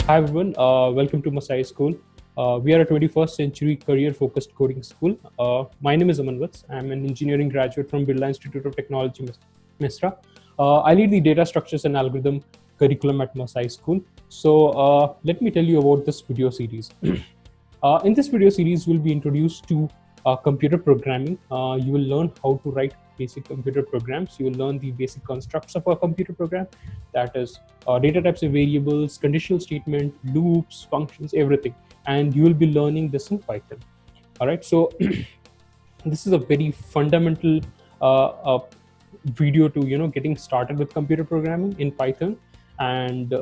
Hi everyone, welcome to Masai School. We are a 21st century career-focused coding school. My name is Aman Vats. I'm an engineering graduate from Birla Institute of Technology, Misra. I lead the data structures and algorithm curriculum at Masai School. So let me tell you about this video series. In this video series, we'll be introduced to computer programming. You will learn how to write basic computer programs. You will learn the basic constructs of a computer program, that is data types of variables, conditional statement, loops, functions, everything. And you will be learning this in Python. All right. So this is a very fundamental video to getting started with computer programming in Python. And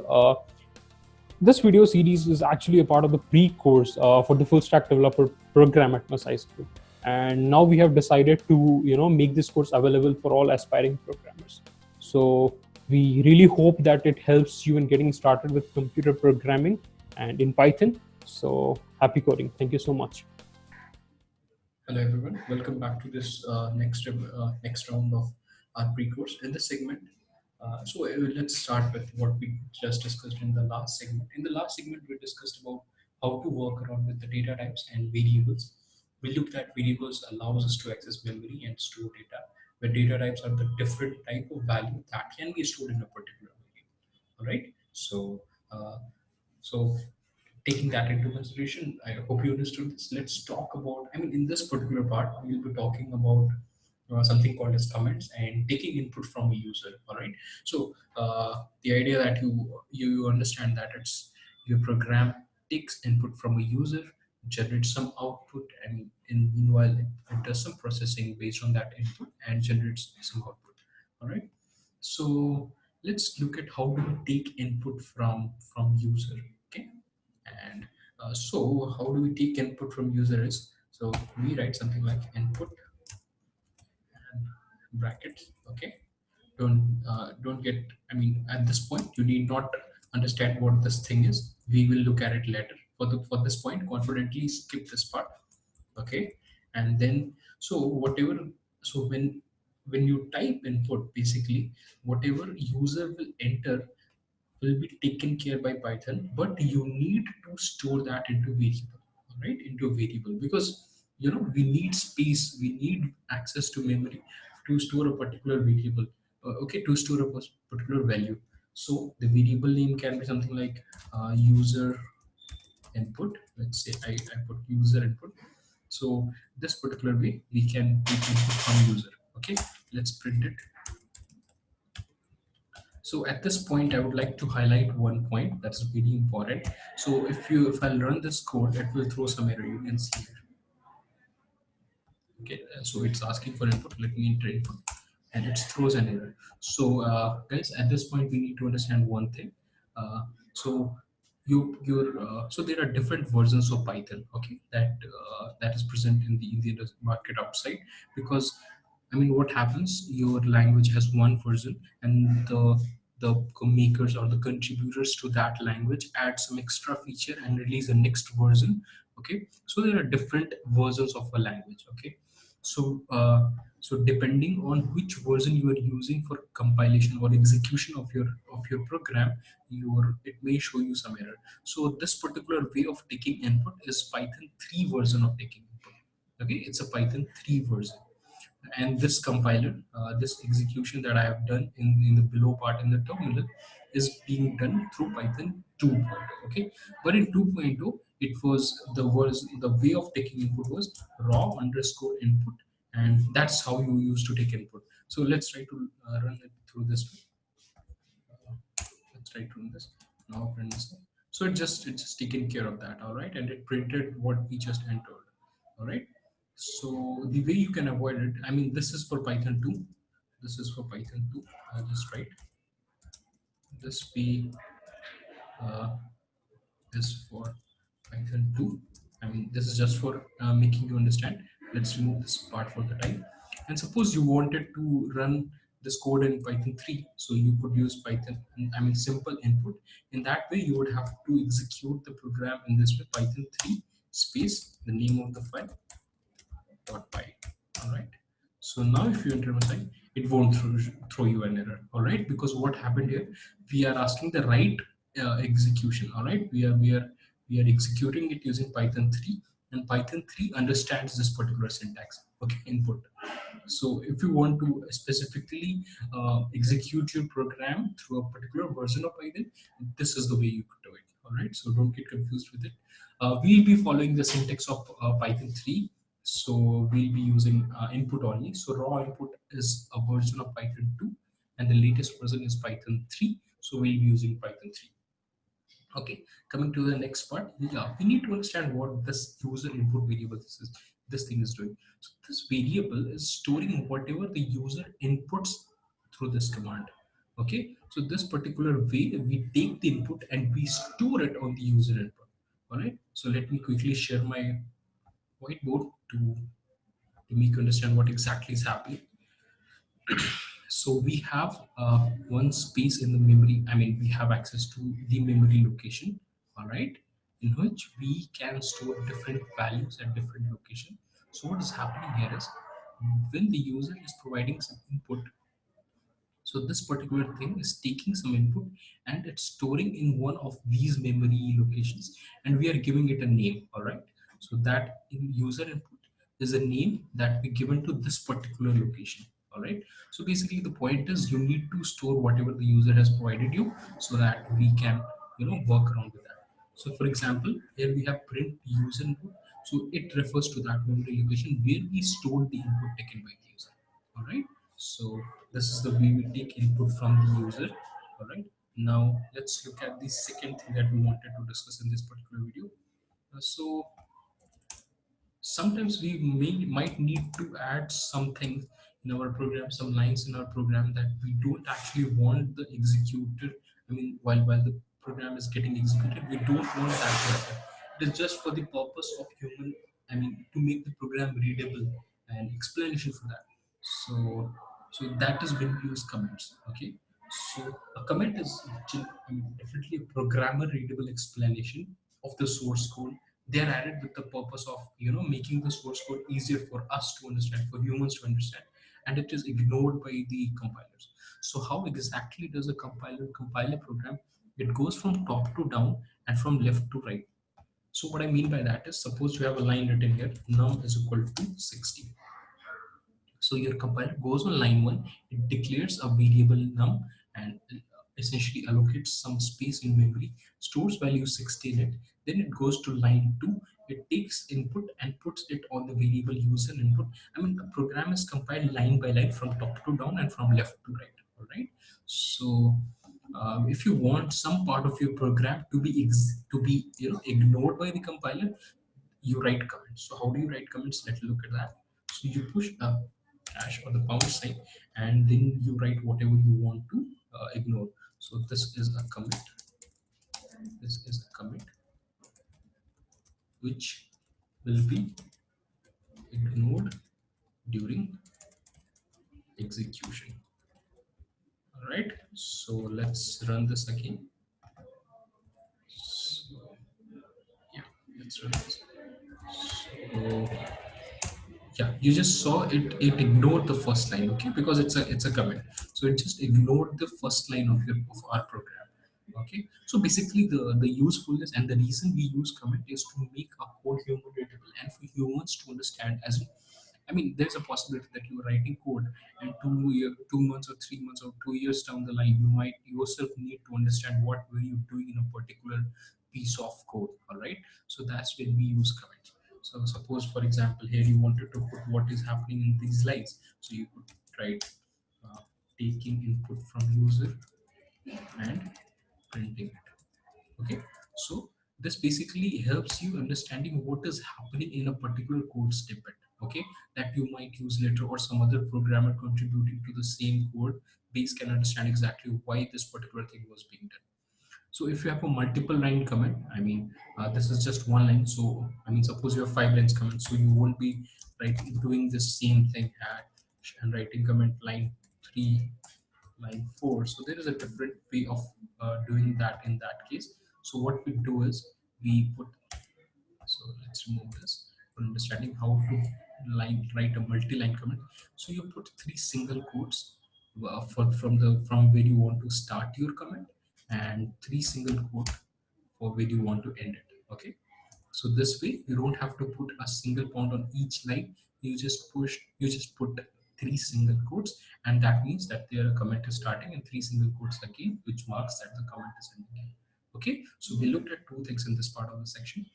this video series is actually a part of the pre-course for the full stack developer program at Masai School. And now we have decided to make this course available for all aspiring programmers. So we really hope that it helps you in getting started with computer programming and in Python. So happy coding. Thank you so much. Hello everyone, welcome back to this next round of our pre-course. In this segment, let's start with what we just discussed in the last segment. In the last segment, we discussed about how to work around with the data types and variables. We looked at variables allows us to access memory and store data, where data types are the different type of value that can be stored in a particular variable. All right, so taking that into consideration, I hope you understood this. Let's talk about, in this particular part, we'll be talking about something called as comments and taking input from a user. All right. So the idea that you understand that it's your program takes input from a user, generates some output, and meanwhile it does some processing based on that input and generates some output. All right. So let's look at how do we take input from user. Okay. And so how do we take input from users? So we write something like input and brackets. Okay, don't get, at this point you need not understand what this thing is. We will look at it later. For this point, confidently skip this part. Okay. And then, so whatever, so when you type input, basically whatever user will enter will be taken care by Python, but you need to store that into variable, right? Into a variable, because we need space, we need access to memory to store a particular variable. Okay, to store a particular value. So the variable name can be something like user input. Let's say I put user input. So this particular way we can take input from user. Okay, let's print it. So at this point, I would like to highlight one point that's very important. So if I run this code, it will throw some error. You can see here. Okay, so it's asking for input. Let me enter input, and it throws an error. So guys, at this point, we need to understand one thing. So so there are different versions of Python. Okay, that is present in the market outside, because what happens? Your language has one version, and the makers or the contributors to that language add some extra feature and release the next version. Okay, so there are different versions of a language. Okay, so depending on which version you are using for compilation or execution of your program, it may show you some error. So this particular way of taking input is Python 3 version of taking input. Okay, it's a Python 3 version. And this compiler, this execution that I have done in the below part in the terminal, is being done through Python 2.0. Okay, but in 2.0 the way of taking input was raw underscore input, and that's how you used to take input. So let's try to run it through this way. Let's try to run this now. Print this. So it's just taken care of that. All right, and it printed what we just entered. All right. So the way you can avoid it, this is for Python 2. This is for Python 2. I'll just write this be this for Python 2. This is just for making you understand. Let's remove this part for the time. And suppose you wanted to run this code in Python 3, so you could use Python, simple input. In that way, you would have to execute the program in this way, Python 3 space, the name of the file, .py. All right. So now if you enter Masai, it won't throw you an error. All right, because what happened here, we are asking the right execution. All right, we are executing it using Python 3, and Python 3 understands this particular syntax. Okay, input. So if you want to specifically execute your program through a particular version of Python, this is the way you could do it. All right, so don't get confused with it. We'll be following the syntax of Python 3. So we'll be using input only. So raw input is a version of Python 2, and the latest version is Python 3. So we'll be using Python 3. Okay, coming to the next part, yeah, we need to understand what this user input variable this thing is doing. So this variable is storing whatever the user inputs through this command. Okay, so this particular way we take the input and we store it on the user input. All right, so let me quickly share my whiteboard to make you understand what exactly is happening. So we have one space in the memory. I mean, we have access to the memory location, all right, in which we can store different values at different location. So what is happening here is when the user is providing some input, so this particular thing is taking some input and it's storing in one of these memory locations, and we are giving it a name. All right. So that in user input is a name that we given to this particular location. All right. So basically the point is you need to store whatever the user has provided you so that we can, work around with that. So for example, here we have print user input. So it refers to that memory location where we stored the input taken by the user. All right, so this is the way we take input from the user. All right, now let's look at the second thing that we wanted to discuss in this particular video. So sometimes we might need to add something in our program, some lines in our program that we don't actually want the executor. I mean, while the program is getting executed, we don't want that to happen. It is just for the purpose of human, I mean, to make the program readable and explanation for that. So that is when we use comments. Okay, so a comment is definitely a programmer readable explanation of the source code. They are added with the purpose of making the source code easier for us to understand, for humans to understand, and it is ignored by the compilers. So how exactly does a compiler compile a program? It goes from top to down and from left to right. So what I mean by that is, suppose you have a line written here, num is equal to 60. So your compiler goes on line 1, it declares a variable num and essentially allocates some space in memory, stores value 60 in it. Then it goes to line 2, it takes input and puts it on the variable user input. I mean, the program is compiled line by line from top to down and from left to right. All right. So if you want some part of your program to be ignored by the compiler, you write comments. So how do you write comments? Let's look at that. So you push the hash or the pound sign, and then you write whatever you want to ignore. So this is a commit. This is a commit which will be ignored during execution. All right. So let's run this again. So yeah, let's run this. So yeah, you just saw it ignored the first line. Okay, because it's a commit, so it just ignored the first line of our program. Okay, so basically the usefulness and the reason we use commit is to make our code human readable and for humans to understand. As I mean, there's a possibility that you're writing code, and 2 months or 3 months or 2 years down the line, you might yourself need to understand what were you doing in a particular piece of code. All right, so that's when we use commit. So suppose, for example, here you wanted to put what is happening in these lines. So you could write uh, taking input from user and printing it. Okay, so this basically helps you understanding what is happening in a particular code snippet. Okay, that you might use later, or some other programmer contributing to the same code base can understand exactly why this particular thing was being done. So if you have a multiple line comment, I mean, this is just one line. So I mean, suppose you have 5 lines comment, so you won't be writing doing the same thing at and writing comment line 3, line 4. So there is a different way of doing that in that case. So what we do is we put, so let's remove this for understanding how to write a multi-line comment. So you put 3 single quotes from where you want to start your comment, and three single quote for where you want to end it. Okay, so this way you don't have to put a single point on each line. You just put three single quotes, and that means that their comment is starting, and three single quotes again, which marks that the comment is ending. Okay, so we looked at two things in this part of the section.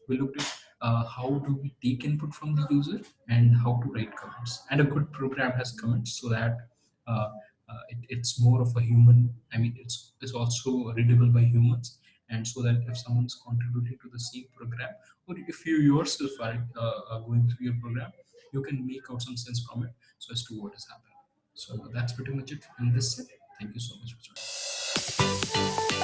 We looked at how do we take input from the user and how to write comments. And a good program has comments so that uh, it's more of a human. I mean, it's also readable by humans, and so that if someone's contributing to the same program, or if you yourself are going through your program, you can make out some sense from it, so as to what is happening. So that's pretty much it in this set. Thank you so much for joining.